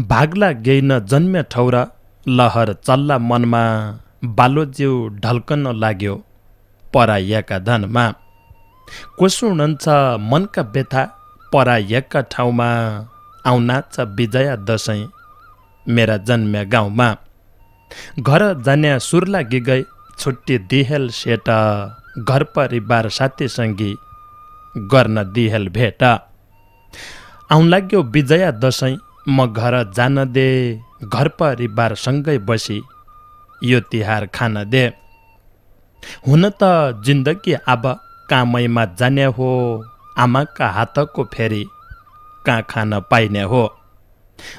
भाग्ला गेइन जन्मे ठौर लहर चल्ला मनमा बालोज्यू ढल्कन लाग्यो परायका धनमा। को सुनन्छ मनका व्यथा परायका ठाउँमा आउनाछ विजया दशैं मेरा जन्म्या गाउँमा। घर जान्या सुर लागि गई छुट्टी दिहेल सेट घर परिवार साथी सङ्गी गर्न दिहेल भेट। आउन लाग्यो विजया दशैं म घर जान दे घर परिवार सँगै बसी यो तिहार खान दे। हुन त जिन्दगी अब कामैमा जाने हो आमाका हातको फेरि कहाँ खान पाइने हो।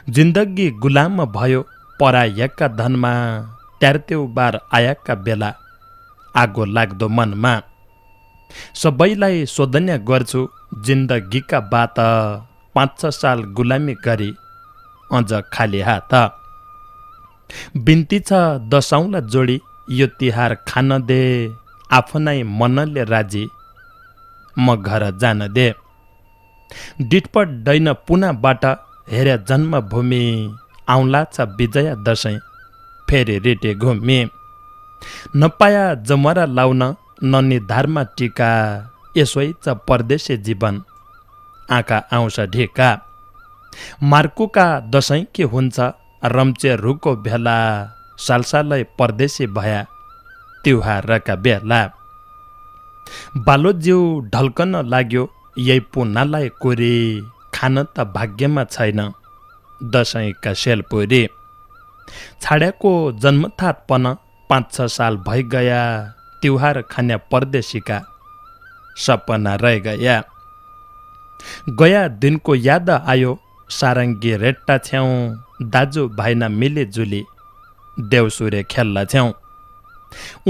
जिन्दगी गुलाम भयो परायका धनमा त्यार्त्यौ बार आएका बेला आगो लाग्दो मनमा। सबैलाई सोधन्या गर्छु जिन्दगीका बात 5-6 साल गुलामी गरी अझ खाली हात। बिन्ती छ दशौंलाई जोडी यो तिहार खान दे आफ्नै मनले राजी म घर जान दे। डिटपट दैन पुनाबाट हेरे जन्मभूमि आउँला छ विजया दशैं फेरि रेटे घुमी। नपाया जमरा लाउन ननिधारमा टिका यसै छ परदेशी जीवन आँखा आउँछ ढेका। मार्कुका दशैं के हुन्छ रम्चे रुको भेला सालसालै परदेशी भया तिहारका बेला। बालोज्यू ढल्कन लाग्यो यही पुनालाई कोरी खान त भाग्यमा छैन दशैंका सेलपुरी। छाड्याको जन्मथातपन 5-6 साल भइ गया तिहार खान्या परदेशीका सपना रह गया। गया दिनको याद आयो सारङ्गी रेट्टा छ्याउ दाजु भाइना मिलेजुली देउसुरे खेल्ला छ्याउ।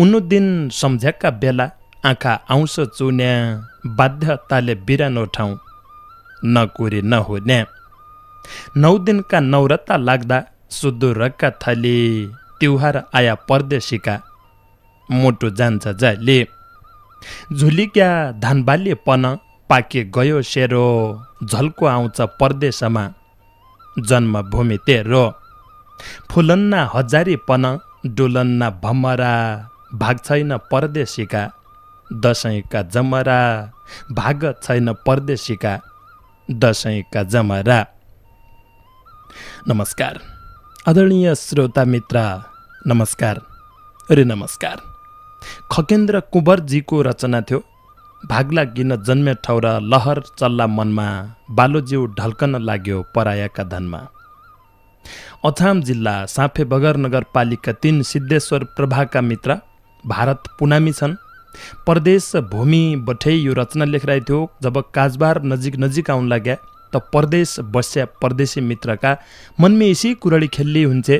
उनु दिन सम्झेका बेला आँखा आउँछ चुन्या बाध्यताले बिरानो ठाउँ नकुरी नहुने। 9 दिनका नौरता लाग्दा सुदूरका थली तिहार आया परदेशीका मुटु जान्छ जले। झुलिक्या धानबालीपन पाके गयो सेरो झल्को आउँछ परदेशमा जन्मभूमि तेरो। फुलन्ना हजारीपन डुलन्ना भमरा भाग छैन परदेशीका दशैंका जमरा भाग छैन परदेशीका दशैंका जमरा। नमस्कार आदरणीय श्रोता मित्र, नमस्कार रे नमस्कार। खगेन्द्र कुँवरजीको रचना थियो भाग्ला गिन जन्मे ठौर लहर चल्ला मनमा बालोज्यू ढल्कन लाग्यो परायका धनमा। अछाम जिल्ला साँफे बगर नगरपालिका 3 सिद्धेश्वर प्रभाका मित्र भारत पुनामी छन्। परदेश भूमि बठै यो रचना लेखिरहेको थियो। जब काजबार नजिक आउन लाग्या त परदेश बस्या परदेशी मित्रका मनमे यसै कुरडी खेल्ली हुन्छे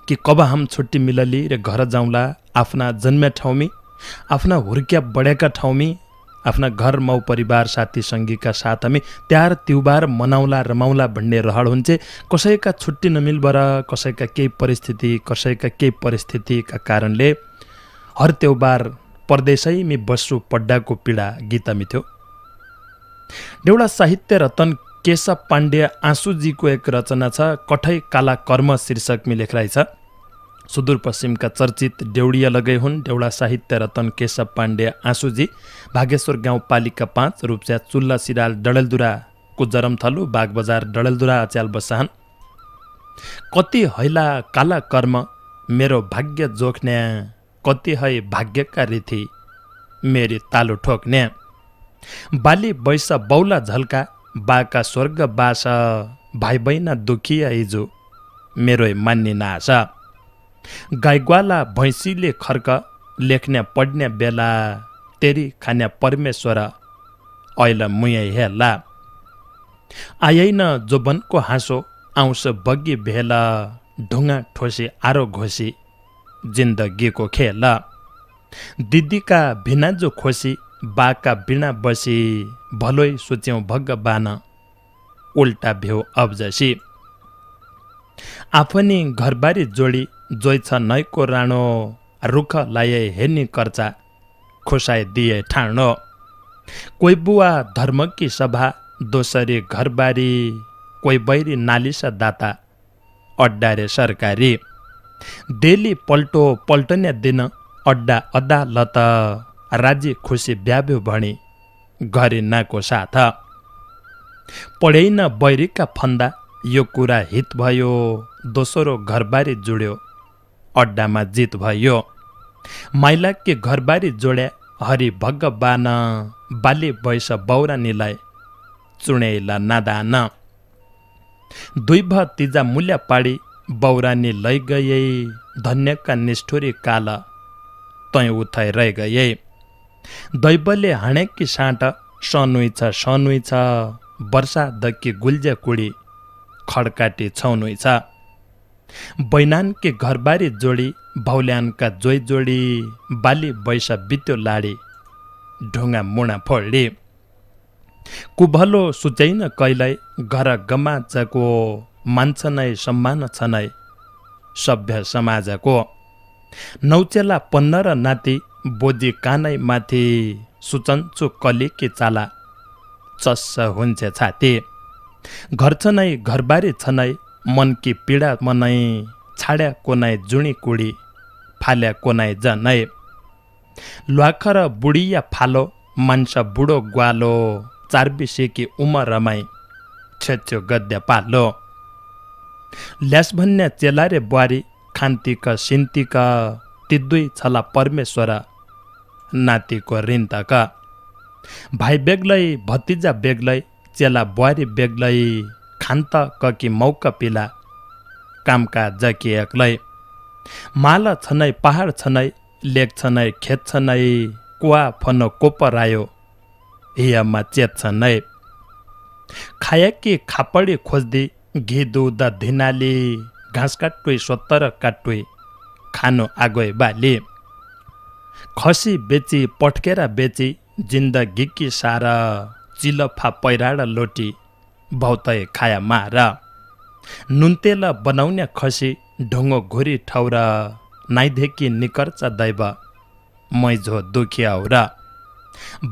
कि कब हम छुट्टी मिलली रे घर जाउँला आफ्ना जन्म्या ठाउँमी आफ्ना हुर्क्या बढेका ठाउँमी आफ्ना घर माउ परिवार साथी सङ्गीका साथ हामी त्यार तिहार मनाउला रमाउला भन्ने रहर हुन्छे। कसैका छुट्टी नमिल्बर कसैका केही परिस्थितिका कारणले हर तिहार परदेशैमी बस्छु पड्डाको पीडा गीतमी थियो। देउडा साहित्य रतन केशव पाण्डे आँसुजीको एक रचना छ कठै काला कर्म शीर्षकमी लेखराइ छ। सुदूरपश्चिमका चर्चित डेउडिया लगै हुन् देउडा साहित्य रतन केशव पाण्डे आँसुजी। भागेश्वर गाउँपालिका 5 रूपस्या चुल्ला सिराल डडेलधुराको जरमथलो बागबजार डडेलधुरा अच्याल बसाहन। कति हैला काला कर्म मेरो भाग्य जोख्न्या कति है भाग्यका रीति मेरी तालु ठोक्ने। बाली बैस बौला झल्का बाका स्वर्ग बास भाइ बहिना दुखिया हिजो मेरो मान्ने नास। गाईग्वाला भैँसीले खर्क लेख्ने पढ्ने बेला तेरी खान्या परमेश्वर ऐल मुयै हेला। आएन जोबनको हाँसो आउँछ बगी भेला ढुङ्गा ठोसी आरो घोसी जिन्दगीको खेल। दिदीका भिनाजो खोसी बाका बिना बसी भलोइ सोच्यौँ भगवान उल्टा भ्यौ अब्जसी। आफनी घरबारी जोडी जोइ छ नैको राणो रुख लाए हेर्ने कर्चा खुसाइ दिए ठाणो। कोही बुवा धर्मकी सभा दोसरी घरबारी कोही बैरी नालिसा दाता अड्डा रे सरकारी डेली पल्टो पल्टन्या दिन अड्डा अदालत राजी खुसी ब्याब्यो भणी घरि नाको साथ पढेन बैरिकका फन्दा यो कुरा हित भयो दोस्रो घरबारी जुड्यो अड्डामा जित भयो माइलाके घरबारी जोड्या हरि भगवान बाली वैश बौरानीलाई चुणेला नादान दुई भ तिजा मूल्य पाडी बौरानी लै गए धन्यका निष्ठुरी काल तै उठाइ रह गए दैवले हाणेकी साँट सनुइ छ वर्षा दक्की गुल्जे कुडी खडकाटी छौनुइ छ बैनानके घरबारी जोडी भौल्यानका जोइ जोडी बाली बैसा बित्यो लाडी ढुङ्गा मुणा फोडी कुभलो सुचैन कैलै घर गमाजको मान्छ नै सम्मान छ नै सभ्य समाजको नौचेला 15 नाति बोजी कानै माथि सुचन्चु कलिकी चाला चस्स हुन्छ छाती घर छ नै घरबारी छ नै मनकी पीडा मनै छाड्या कोनाइ जुणी कुडी फाल्या कोनाइ जनै ल्वाखर बुढिया फालो मान्छ बुढो ग्वालो चारबिसेकी उमर रमाई छेच्यो गद्य पालो ल्यास भन्ने चेलारे बुहारी खान्तिक सिन्तिक ती दुई छला परमेश्वर नातिको ऋन्तक भाइ बेग्लै भतिजा बेग्लै चेला बुहारी बेग्लै खान्त ककी मौका पिला कामका जकी एक्लै माल छनै पहाड छनै लेक छनै खेत छनै कुवा फनो कोपरायो हियामा चेत छनै खायकी खापडी खोज्दी घी दुध धिनाली घाँस काटुई 70 काटुई खानु आगोइ बाली खसी बेची पट्केरा बेची जिन्दगीकी सारा चिलफा पैराड लोटी भौतै खाया मार नुनतेल बनाउने खसी ढुङ्गो घुरी ठौर नाइधेकी निकर्च दैव मैझो दुखी आउर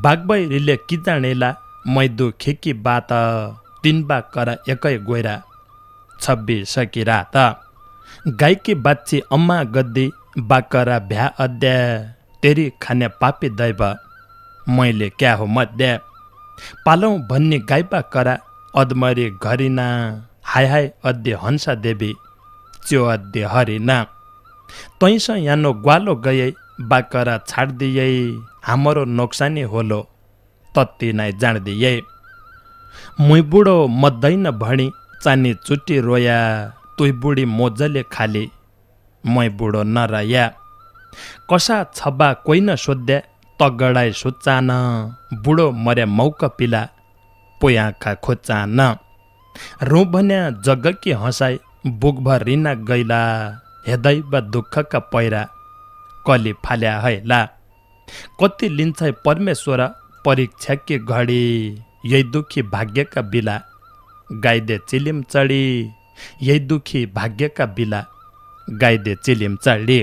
बागबै रिले किजानेला मैदु खेकी बात तिनबा कर एकै गोइरा 26 सकी रात गाईकी बाच्छी अम्मा गद्दी बाकरा भ्या अद्या तेरी खाने पापी दैव मैले क्या हो मध्य पालौं भन्ने गाईबा करा अदमरी घरिना हाय हाय अद्य हंसा देवी च्यो अद्य हरिना तैस यानो ग्वालो गए बाकरा छाड्दिए हाम्रो नोक्सानी होलो तत्ती नै जान्दिए मुई बुढो मद्दैन भणी चानी चुट्टी रोया तुई बुढी मोजले खाली मै बुढो नरया कसा छबा कोही न सोध्या तगडाई सुचान बुढो मर्या मौका पिला पोइ आँखा खोचान रौँ भन्या जग्गकी हँसाई बुकभर रिना गैला हेदैव दुःखका पैरा कली फाल्या हैला कति लिन्छै परमेश्वर परीक्षा के घडी यही दुखी भाग्यका बिला गाइदे चिलिम चढी यही दुखी भाग्यका बिला गाइदे चिलिम चढी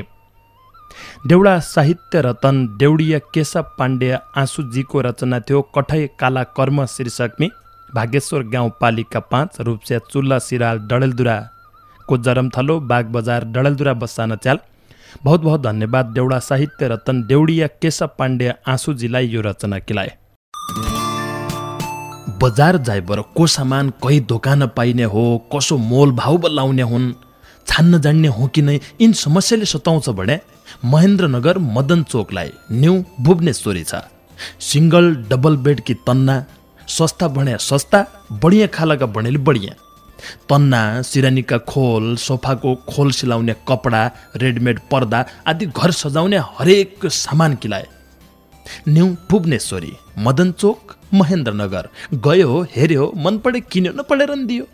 देउडा साहित्य रतन देउडिया केशव पाण्डे आँसुजीको रचना थियो कठै काला कर्म शीर्षकमी भागेश्वर गाउँपालिका 5 रूपसे चुल्ला सिराल डडेलधुराको जरमथलो बागबजार डडेलधुरा बस्सान च्याल। बहुत बहुत धन्यवाद देउडा साहित्य रतन देउडिया केशव पाण्डे आँसुजीलाई यो रचना किलाए। बजार जाइबर को सामान कही दोकान पाइने हो कसो मोल भाउ बल्लाउने हुन् छान्न जान्ने हो कि नै यिन समस्याले सताउँछ भने महेन्द्रनगर मदन चोकलाई न्यू भुवनेश्वरी छ। सिंगल डबल बेड की तन्ना सस्ता बढ्या सस्ता बढिया खालका बढेले बढिया तन्ना सिरानीका खोल सोफाको खोल सिलाउने कपडा रेडमेड पर्दा आदि घर सजाउने हरेक सामान किलाए। न्यू भुवनेश्वरी मदन चोक महेन्द्रनगर गयो हेर्यो मन पढे किन्यो नपढेर दियो।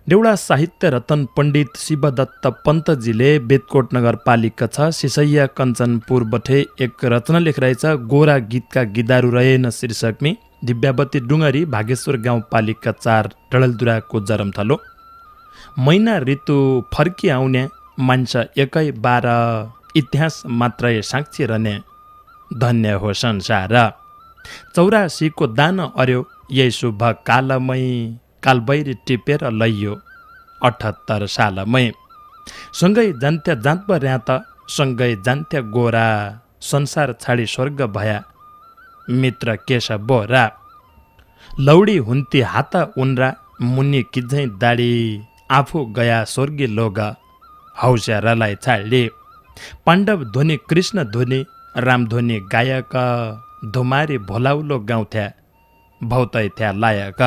देउडा साहित्य रतन पण्डित शिवदत्त पन्तजीले बेदकोट नगरपालिका 6 सिसैया कञ्चनपुर बठे एक रचना लेखिरहेछ गोरा गीतका गिदारु रहेन शीर्षकमी दिव्यावती डुङ्गरी भागेश्वर गाउँपालिका 4 डडेलधुराको जरमथलो। महिना ऋतु फर्की आउने मान्छ एकै बार इतिहास मात्रै साक्षी रहने धन्य हो संसार। 84 को दान अर्यो यही शुभ कालमै कालबैरी टिपेर लैयो 78 सालमै सँगै जान्थ्या जाँत र्यात सँगै जान्थ्या गोरा संसार छाडी स्वर्ग भया मित्र केश बोरा लौडी हुन्ती हात उन्रा मुनि किझै दाडी आफू गया स्वर्गी लोग हौस्यारालाई छाडी पाण्डव ध्वनि कृष्ण ध्वनि रामध्वनि गायक धुमारी भोलाउलो गाउँथ्या भौतै थ्या लायक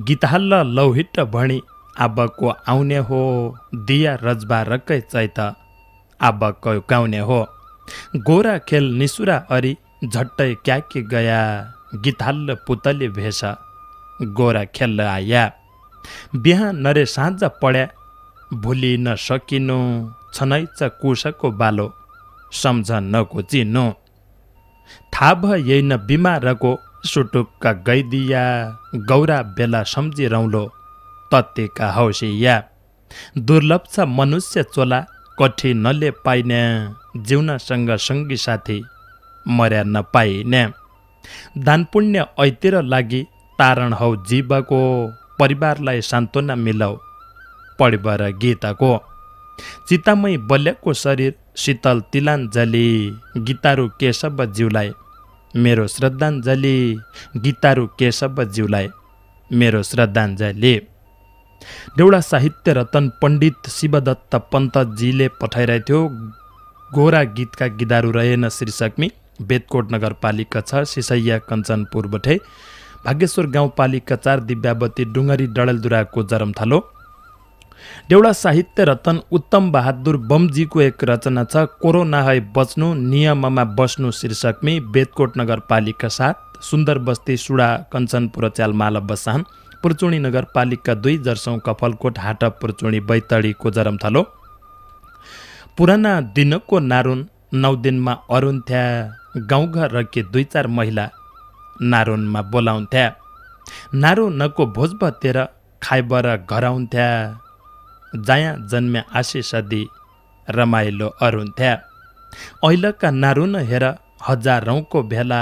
गीतहल्ल लौहिट भणी आबको आउने हो दिया रजबा रकै चैत आबको गाउने हो गोरा खेल निसुरा अरी झट्टै क्याकी गया गीतहल्ल पुतली भेष गोरा खेल आया बिहान नरे साँझ पड्या भुलि नसकिनु छनैच कुशको बालो सम्झ नकोचिनु थाहा भए न बिमारको सुटुक्क गइदिया गौरा बेला सम्झी रौलो तत्तिका हौसिया दुर्लभ छ मनुष्य चोला कठी नले पाइने जिउनसँग सङ्गी साथी मर्या नपाइने दान पुण्य ऐतिर लागि तारण हौ जीवको परिवारलाई सान्त्वना मिलाऊ पढिबर गीतको चितामै बल्याको शरीर शीतल तिलाञ्जली गीतारु केशव ज्यूलाई मेरो श्रद्धाञ्जली गीतारु केशव ज्यूलाई मेरो श्रद्धाञ्जली। देउडा साहित्य रतन पण्डित शिवदत्त पन्तजीले पठाइरहेको थियो गोरा गीतका गिदारु रहेन शीर्षकमी बेदकोट नगरपालिका 6 सिसैया कञ्चनपुर बठे भाग्यश्वर गाउँपालिका 4 दिव्यावती डुङ्गरी डडेलधुराको जरमथलो। देउडा साहित्य रतन उत्तम बहादुर बमजीको एक रचना छ कोरोना है बच्नु नियममा बस्नु शीर्षकमी बेदकोट नगरपालिका 7 सुन्दर बस्ती सुडा कञ्चनपुर च्यालमाला बसान पुर्चुणी नगरपालिका 2 जर्सौं कफलकोट हाट पुर्चुणी बैतडीको जरमथलो। पुराना दिनको नारुन 9 दिनमा अरुन्थ्या गाउँघर रके 2-4 महिला नारुनमा बोलाउँथ्या नारु नको भोज भतेर खाइबर घराउँथ्या जाया जन्म्या आशिष दी रमाइलो अरुन्थ्या ऐलका नारुन हेर हजारौंको भेला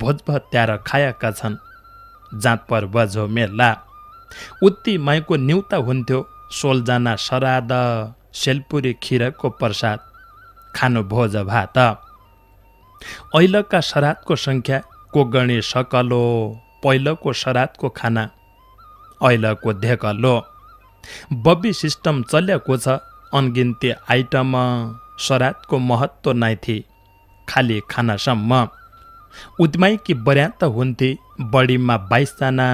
भोज भत्यार खाएका छन् जात पर बजो मेला उति माइको न्युता हुन्थ्यो 16 जना श्राद्ध सेलपुरी खिरको प्रसाद खानु भोज भात ऐलका श्राद्धको संख्या को गणी सकलो पहिलोको श्राद्धको खाना ऐलको धेकलो बबी सिस्टम चलेको छ अनगिन्ती आइटम श्राद्धको महत्त्व नै थिए खाली खानासम्म उद्माइकी बर्यान्त हुन्थे बढीमा 22 जना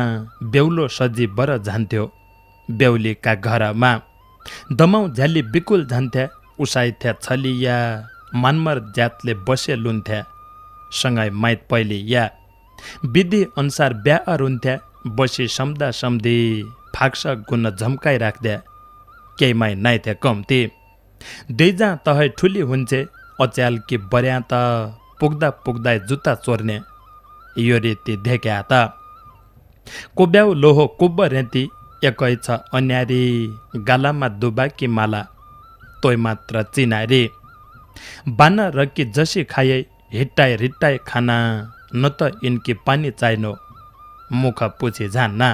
बेहुलो सजी बर जान्थ्यो बेहुलीका घरमा दमाउ झ्याली बिकुल जान्थ्या उसाइथ्या छलिया मानमर जातले बसे लुन्थ्या सँगै माइत पहिलिया विधि अनुसार बिहा अरुन्थ्या बसी सम्दा सम्धी फाक्स गुन झम्काइ राख्द्या केहीमाई नाइथ्या कम्ती देजा तहै ठुली हुन्छे अच्याल कि बर्यात पुग्दा पुग्दा जुत्ता चोर्ने यो रीति देख्या त कोब्याउ लोहो कुब्ब रेती एकै छ अन्यारी गालामा दुबाकी माला तोय मात्र चिनारी बान रकी जसी खाए हिट्टाई रिट्टाई खाना न त इनकी पानी चाहिनो मुख पुछी जान्ना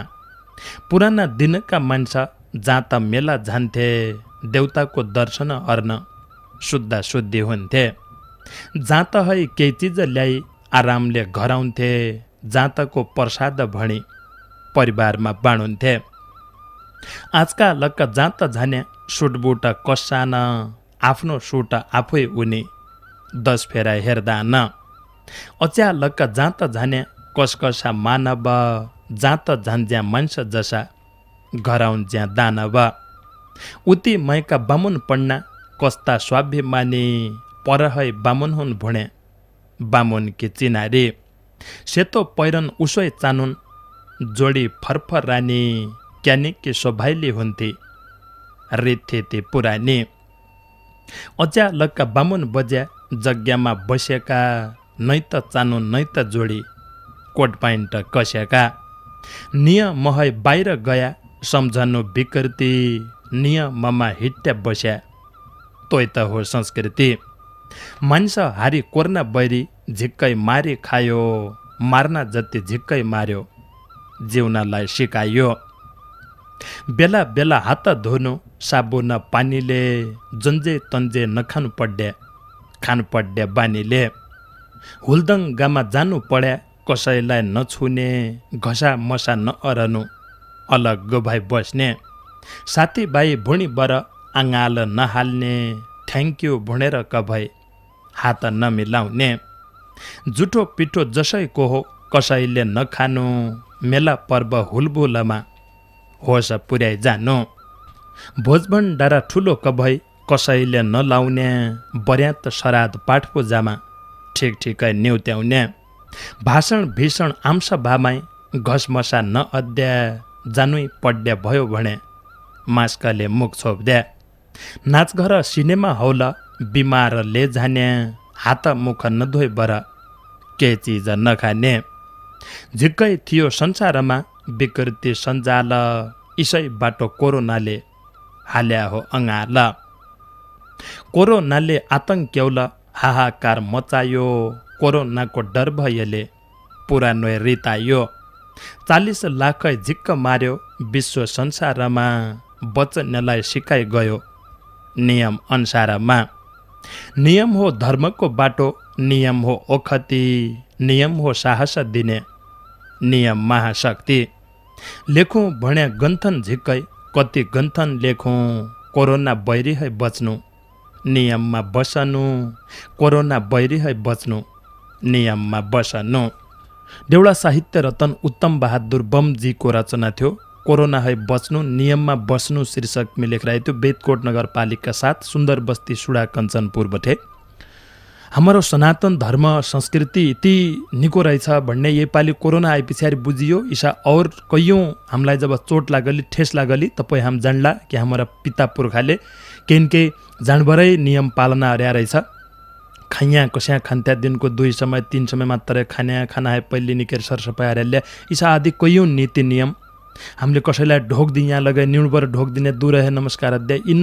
पुराना दिनका मान्छे जाँता मेला जान्थे देउताको दर्शन अर्न शुद्ध शुद्धि हुन्थे जाँत है केही चिज ल्याई आरामले घर आउँथे जाँतको प्रसाद भणी परिवारमा बाँडुन्थे आजका लक्क जाँत झाने सुटबुट कसान आफ्नो सुट आफै उनी 10 फेरा हेर्दा न अच्या लक्क जाँत झाने कसकसा मानव जाँत झान्ज्या मान्छे जसा घराउन् ज्या दानव उति मैका बामुन पढ्ना कस्ता स्वाभिमानी परहै बामुन हुन् भुणे बामुन कि चिनारी सेतो पैरन उसै चानुन जोडी फरफर रानी क्यानिकी शोभाइली हुन्थे रिथिति पुरानी अच्या लक्का बामुन बज्या जग्गामा बसेका नै त चानुन नै त जोडी कोट पाइन्ट कसेका नियम है बाहिर गया सम्झनु विकृति नियममा हिट्ट्या बस्या तोय त हो संस्कृति मानिस हारी कोर्ना बैरी झिक्कै मारी खायो मार्ना जति झिक्कै मार्यो जिउनलाई सिकायो बेला बेला हात धुनु साबुन पानीले जन्जे तन्जे नखानु पड्या खानु पड्या बानीले हुल्दङ्गामा जानु पड्या कसैलाई नछुने घसा मसा नअरनु अलग भाइ बस्ने साथीभाइ भुँडीबाट आँगाल नहाल्ने थ्याङ्क्यु भुँडेर कभै हात नमिलाउने जुठो पिठो जसैको हो कसैले नखानु मेला पर्व हुलबुलमा होस पुर्याइ जानु भोजभण्डारा ठुलो कभै कसैले नलाउने बर्यात श्राद्ध पाठ पूजामा ठिक ठिकै न्युत्याउने भाषण भीषण आमसभामै घसमसा नअद्या जानुई पड्या भयो भने मास्कले मुख छोप्द्या नाचघर सिनेमा हौल बिमारले जाने हात मुख नधोइ बर के चिज नखाने झिक्कै थियो संसारमा विकृति सञ्जाल इसै बाटो कोरोनाले हाल्या हो अँगाल कोरोनाले आतङ्क्यौल हाहाकार मचायो कोरोनाको डर भयले पुरानो रितायो 40 लाख झिक्क मार्यो विश्व संसारमा बच्चनलाई सिकाइ गयो नियम अनुसारमा नियम हो धर्मको बाटो नियम हो ओखती नियम हो साहस दिने नियम महाशक्ति लेखौँ भन्या गन्थन झिक्कै कति गन्थन लेखौँ कोरोना बैरी है बच्नु नियममा बसनु कोरोना बैरी है बच्नु नियममा बसनु देउडा साहित्य रतन उत्तम बहादुर बमजीको रचना थियो कोरोना है बच्नु नियममा बस्नु शीर्षकमा लेखिरहेको थियो बेदकोट नगरपालिका 7 सुन्दर बस्ती सुडा कञ्चनपुर बठे हाम्रो सनातन धर्म संस्कृति यति निको रहेछ भन्ने योपालि कोरोना आए पछाडि बुझियो ईसा और कैयौँ हामीलाई जब चोट लागली ठेस लागली तपाईँ हम जान्ला कि हाम्रा पिता पुर्खाले केही जानबरै नियम पालना अर्या रहेछ खैया कस्या खान्त्या दिनको 2 समय 3 समय मात्र खाना खाना है पहिले निकेर सरसफाइ हरेल्या ईसा आदि कैयौँ नीति नियम हामीले कसैलाई ढोक दिया लगाए न्यूनबाट ढोक दिने दूर रहे नमस्कार अध्याय इन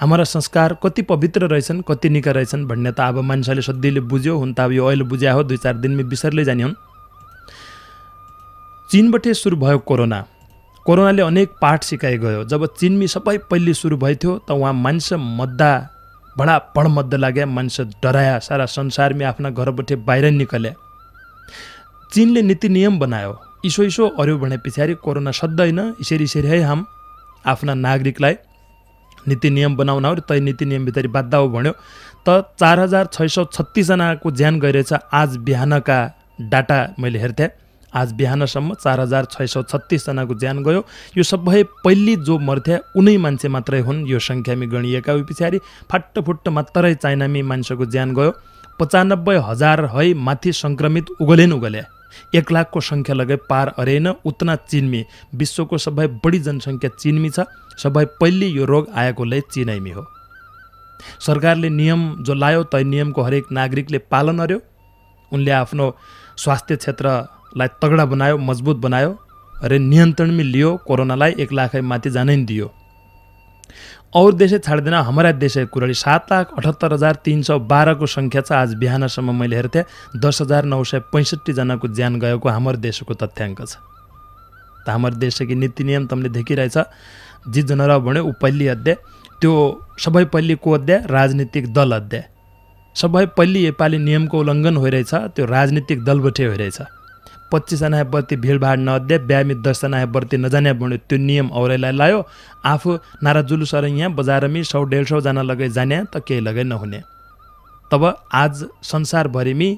हाम्रा संस्कार कति पवित्र रहेछन् कति निका रहेछन् भन्ने त अब मान्छेले सधैँले बुझ्यो हुन त अब यो अहिले बुझ्या हो 2-4 दिनमै बिसरले जाने हुन् चीनबाटै सुरु भयो कोरोना कोरोनाले अनेक पाठ सिकाइ गयो जब चीनमी सबै पहिले सुरु भयो त वहाँ मान्छे मद्दा बडा पढमद्दा लाग्या मान्छे डराया सारा संसारमै आफ्ना घरबाट बाहिर निकले चीनले नीति नियम बनायो इसो अर्यो भने पछाडि कोरोना सद्दैन यसरी है हम आफ्ना नागरिकलाई नीति नियम बनाउन हो तै नीति नियम भित्री बाध्य हो भन्यो त 4636 जनाको ज्यान गइरहेछ आज बिहानका डाटा मैले हेर्थे आज बिहानसम्म 4636 जनाको ज्यान गयो यो सबै पहिले जो मर्थे उनै मान्छे मात्रै हुन् यो संख्यामी गणिएका पछाडि फाट्टफुट्ट मात्रै चाइनामी मान्छेको ज्यान गयो 95,000 है माथि संक्रमित उगले 1 लाखको संख्या लगे पार अरेन उतना चीनमी विश्वको सबै बढी जनसङ्ख्या चीनमी छ सबै पहिले यो रोग आएकोले चीनैमी हो सरकारले नियम जो लायो तै नियमको हरेक नागरिकले पालन गर्यो उनले आफ्नो स्वास्थ्य क्षेत्रलाई तगडा बनायो मजबुत बनायो र नियन्त्रणमा लियो कोरोनालाई 1 लाख माथि जानै दियो और देशे छाड्दैन हमारा देशे कुराली 7,78,312 को संख्या छ आज बिहानसम्म मैले हेर्थे 10,965 जनाको ज्यान गएको हाम्रो देशको तथ्याङ्क छ त हाम्रो देशको नीति नियम तमले देखिरहेछ जी जनरा भन्यो उ पल्ली अध्याय त्यो सबै पल्ली को अध्याय राजनीतिक दल अध्याय सबै पल्ली नेपाली नियमको उल्लङ्घन होइरहेछ त्यो राजनीतिक दलबटे होइरहेछ 25 जना बर्ती भिडभाड नअध्याय ब्यामी 10 जना बर्ती नजाने भन्यो त्यो नियम औरैलाई लायो आफू नारा जुलुस अरे यहाँ बजारमी 100-150 जना लगे जाने त केही लगे नहुने तब आज संसारभरिमी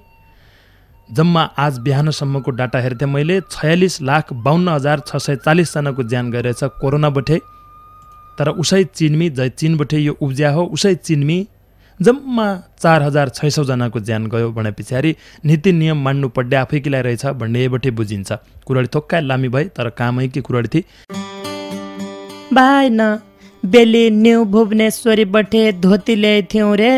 जम्मा आज बिहानसम्मको डाटा हेर्थे मैले 46,52,640 जनाको ज्यान गइरहेछ कोरोनाबाटै तर उसै चीनमी जै चीनबाटै यो उब्ज्या हो उसै चीनमी जम्मा 4,600 जनाको ज्यान गयो भने पछाडि नीति नियम मान्नु पर्ने आफै किलाई रहेछ भन्ने एबाटै बुझिन्छ कुराडी थोक्का लामी भई तर कामै कि कुराडी थी भाइ न बेली न्यू भुवनेश्वरी बठे धोती ल्याइ थियौ रे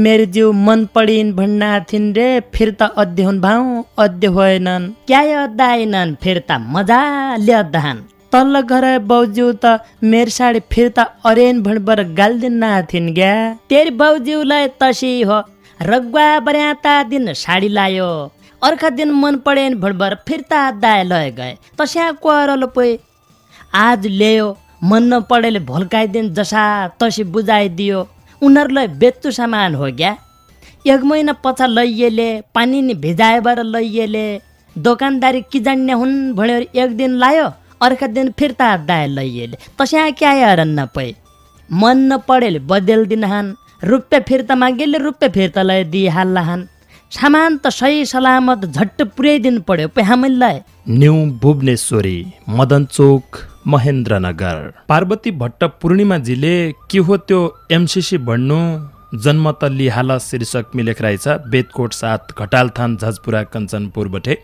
मेरो जिउ मन पडिन भन्ना थिन रे फिर त अध्य हुन भाउ अध्य होएनन् क्या अद्दाइनन् फिर त मजा ल्यादहान तल्ल घर बाउज्यू त मेर साडी फिर त अरेन भणबर गाल्दिन ना थिन ग्या तेरी बाउज्यूलाई तसी हो रगवा बर्याता दिन साडी लायो अर्का दिन मन पडेन भणबर फिर त दाय लय गए तस्या कोरल पोइ आज ल्यायो मन नपढेले भोल्काइदिन जसा तसी बुझाइदियो उनीहरूलाई बेच्चु सामान हो क्या। 1 महिना पछा लैएले पानी नि भिजाएबाट लैएले दोकानदारी कि जान्ने हुन् भनेर 1 दिन लायो अर्का दिन फिर्ता दाए लैएले तस्या क्या हरन्न पै मन नपढेले बदल दिनहान रुपैयाँ फिर्ता मागेले रुपैयाँ फिर्ता लय दिइहाल्लाहान सामान त सही सलामत झट्ट पुर्याइदिनु पर्यो पै हामीलाई। न्यू भुवनेश्वरी मदनचोक महेन्द्रनगर। पार्वती भट्ट पूर्णिमाजीले के हो त्यो एमसिसी भन्नु जन्म त लिहाल शीर्षक मिलेख रहेछ बेदकोट 7 घटालथान झजपुरा कञ्चनपुर बठे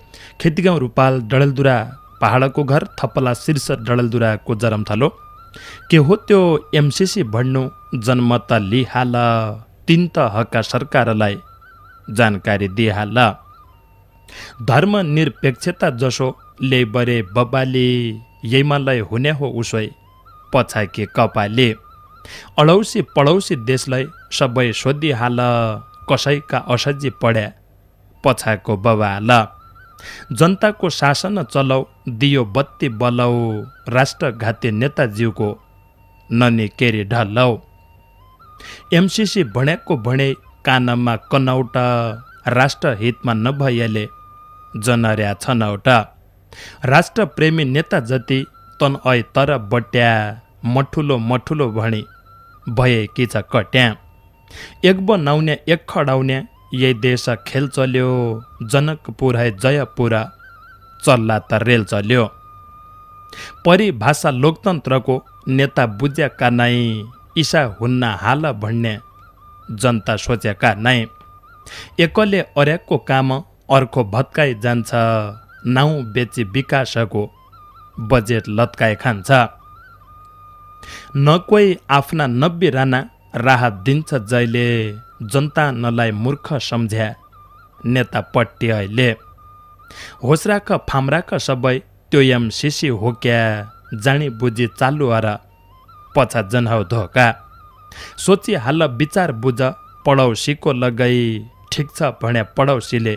खेतीगाउँ रूपाल डडेलधुरा पहाडको घर थप्पला शीर्ष डडेलधुराको जरमथलो के हो त्यो एमसिसी भन्नु जन्म त लिहाल 3 त हक्का सरकारलाई जानकारी दिइहाल। धर्मनिरपेक्षता जसो लेबरे बबाले यहीमालाई हुने हो उसै पछाके कपाले अडौसी पडौसी देशलाई सबै सोधिहाल कसैका असजी पढ्या पछाको बबाल जनताको शासन चलौ दियो बत्ती बलौ राष्ट्रघाती नेताज्यूको ननी केरी ढलौ एमसिसी भनेको भने कानमा कनौटा राष्ट्रहितमा नभएले जनर्या छनौटा राष्ट्रप्रेमी नेता जति तन ऐ तर बट्या मठुलो मठुलो भणी भए कि छ कट्या एक बनाउने एक खडाउने यही देश खेल चल्यो जनकपुर है जयपुर चल्ला त रेल चल्यो परिभाषा लोकतन्त्रको नेता बुझ्याका नै ईसा हुन्न हाल भन्ने जनता सोचेका नै एकले अर्याको काम अर्को भत्काइ जान्छ नाउँ बेची विकासको बजेट लत्काइ खान्छ न कोही आफ्ना 90 राना राहत दिन्छ जहिले जनता नलाई मूर्ख सम्झ्या नेता पट्टी अहिले होस राख फाम राख सबै त्यो एमसिसी हो क्या जानी बुझी चालु हर पछा जनहौ धोका सोची हाल विचार बुझ पडौसीको लगाई ठिक छ भन्या पडौसीले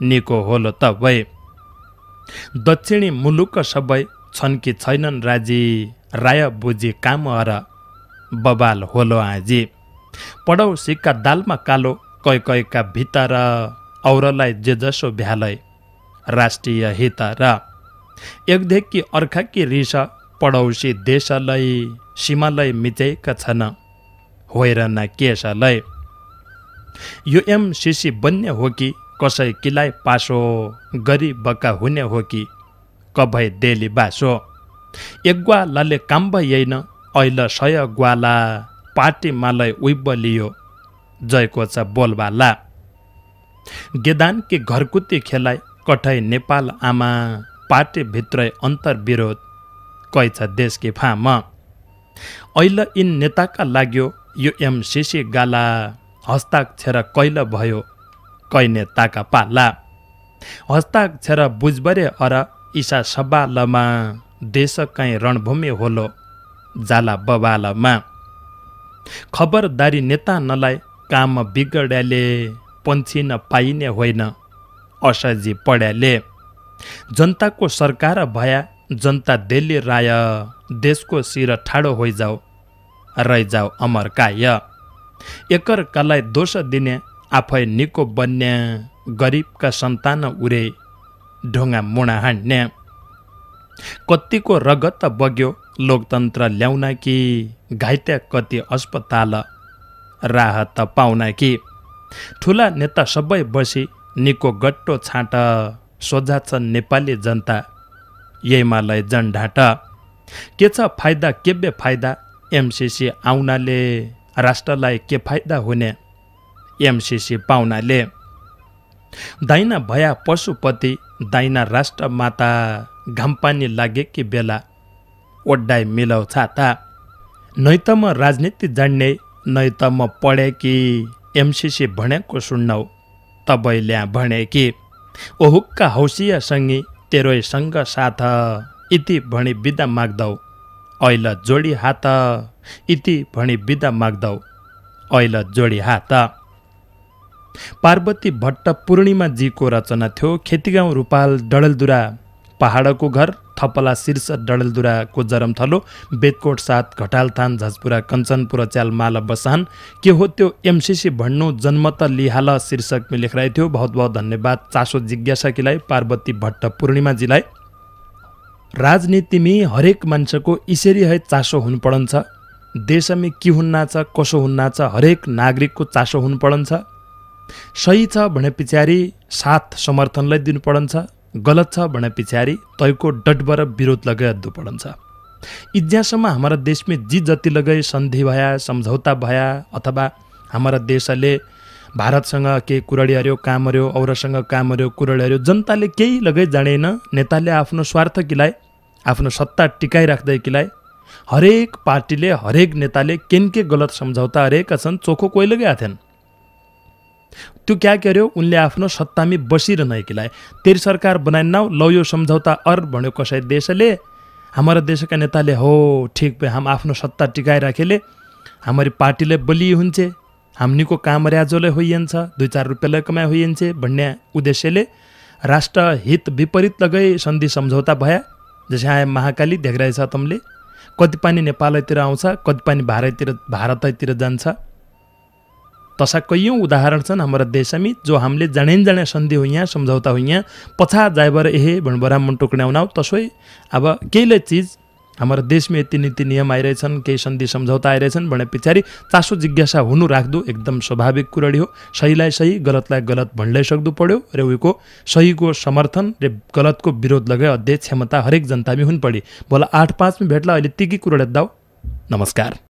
निको होलो त भए दक्षिणी मुलुक सबै छन् कि छैनन् राजी राय बुझी काम हर बबाल होलो आजी पडौसीका दालमा कालो कैकैका भित्र औरलाई जे जसो भ्यालै राष्ट्रिय हित र एकदेखि अर्काकी रिस पडौसी देशलाई सीमालाई मिचेका छन् होइन केसलाई यो एमसिसी बन्ने हो कि कसै किलाई पासो गरी बका हुने हो कि कभै देली बासो एक ग्वालाले काम भएन ऐल 100 ग्वाला पार्टी मालाई उइबलियो जयको छ बोलबाला गेदान कि घरकुती खेलाइ कठै नेपाल आमा पार्टी भित्रै अन्तर विरोध कै छ देशकी फाम ऐल इन नेताका लाग्यो यो एमसिसी गाला हस्ताक्षर कैल भयो कै नेताका पाला हस्ताक्षर बुझबरे अर ईसा सबालमा देश कहीँ रणभूमि होलो जाला बबालमा खबरदारी नेता नलाई काम बिगड्याले पन्छिन पाइने होइन असजी पढ्याले जनताको सरकार भया जनता दिल्ली राय देशको शिर ठाडो होइजाऊ रैजाऊ अमर काय एकर कालाई दोष दिने आफै निको बन्ने गरिबका सन्तान उरे ढुङ्गा मुणा हान्ने कतिको रगत बग्यो लोकतन्त्र ल्याउन कि घाइते कति अस्पताल राहत पाउन कि ठुला नेता सबै बसी निको गट्टो छाँट सोझा छ नेपाली जनता यहीमालाई जनढाँट के छ फाइदा के बेफाइदा एमसिसी आउनाले राष्ट्रलाई के फाइदा हुने एमसिसी पाउनाले दाइना भया पशुपति दाइना राष्ट्रमाता घामपानी लागेकी बेला ओड्डाइ मिलाउ छाता नै त म राजनीति जान्ने नै त म पढे कि एमसिसी भनेको सुन्नौ तबैल्या भने कि ओहुक्का हौसिया सँगी तेरोसँग साथ इति भणी बिदा माग्दौ ऐल जोडी हात इति भणी बिदा माग्दौ ऐल जोडी हात पार्वती भट्ट पूर्णिमाजीको रचना थियो। खेतीगाउँ रूपाल डडेलधुरा पहाडको घर थपला शीर्ष डडेलधुराको जरमथलो बेदकोट 7 घटालथान झजपुरा कञ्चनपुर च्याल माल बसान के हो त्यो एमसीसी भन्नु जन्म त लिहाल शीर्षक में लेखराएको थियो। बहुत बहुत धन्यवाद चासो जिज्ञासाकीलाई पार्वती भट्ट पूर्णिमाजीलाई। राजनीतिमी हरेक मान्छेको इसरी है चासो हुनुपर्छ, देशमा के हुन्ना छ कसो हुन्ना छ हरेक नागरिकको चासो हुनुपर्छ। सही छ भने पछाडि साथ समर्थनलाई दिनुपर्छ, गलत छ भने पछाडि तैको डटबर विरोध लगाइदिनु पर्छ। इज्यासम्म हाम्रा देशमा जी जति लगाई सन्धि भया सम्झौता भया अथवा हाम्रा देशले भारतसँग के कुरडी हर्यो काम हर्यो औरसँग काम हर्यो कुरडी हर्यो जनताले केही लगाइ जानेन। नेताले आफ्नो स्वार्थ किलाई आफ्नो सत्ता टिकाइराख्दै किलाई हरेक पार्टीले हरेक नेताले के गलत सम्झौता हरेका छन् चोखो कोही लगाएका थिएन। त्यो क्या गर्यो उनले आफ्नो सत्तामी बसिरहनै किलाई तेरी सरकार बनाइनाउ लौ यो सम्झौता भन्यो कसै देशले। हाम्रा देशका नेताले हो ठीक भए हम आफ्नो सत्ता टिकाइराखेले हाम्री पार्टीले बलियो हुन्छ, हामीको काम राजोले होइन्छ, 2-4 रुपियाँलाई कमाइ होइन्छ भन्ने उद्देश्यले राष्ट्र हित विपरीत लगाई सन्धि सम्झौता भया। जसै आए महाकाली देख्रहेछ तमले कति पानी नेपालतिर आउँछ कति पानी भारततिर जान्छ। तसा कैयौं उदाहरण छन् हाम्रा देशमी जो हामीले जाने सन्धि हुइया सम्झौता हुइया पछा जाइबर एहे भणबरा मन टोक्ण्याउनाउ तसोइ अब केहीले चीज हाम्रा देशमा यति नीति नियम आइरहेछन् केही सन्धि सम्झौता आइरहेछन् भने पछाडि चासो जिज्ञासा हुनु राख्दो एकदम स्वाभाविक कुराडी हो। सहीलाई सही गलतलाई गलत भन्दै सक्दु पर्यो र उको सहीको समर्थन र गलतको विरोध लगाए अध्यक्ष क्षमता हरेक जनतामी हुन पडी। बोला 8-5 में भेट्ला अहिले तिकी कुरा दाउ। नमस्कार।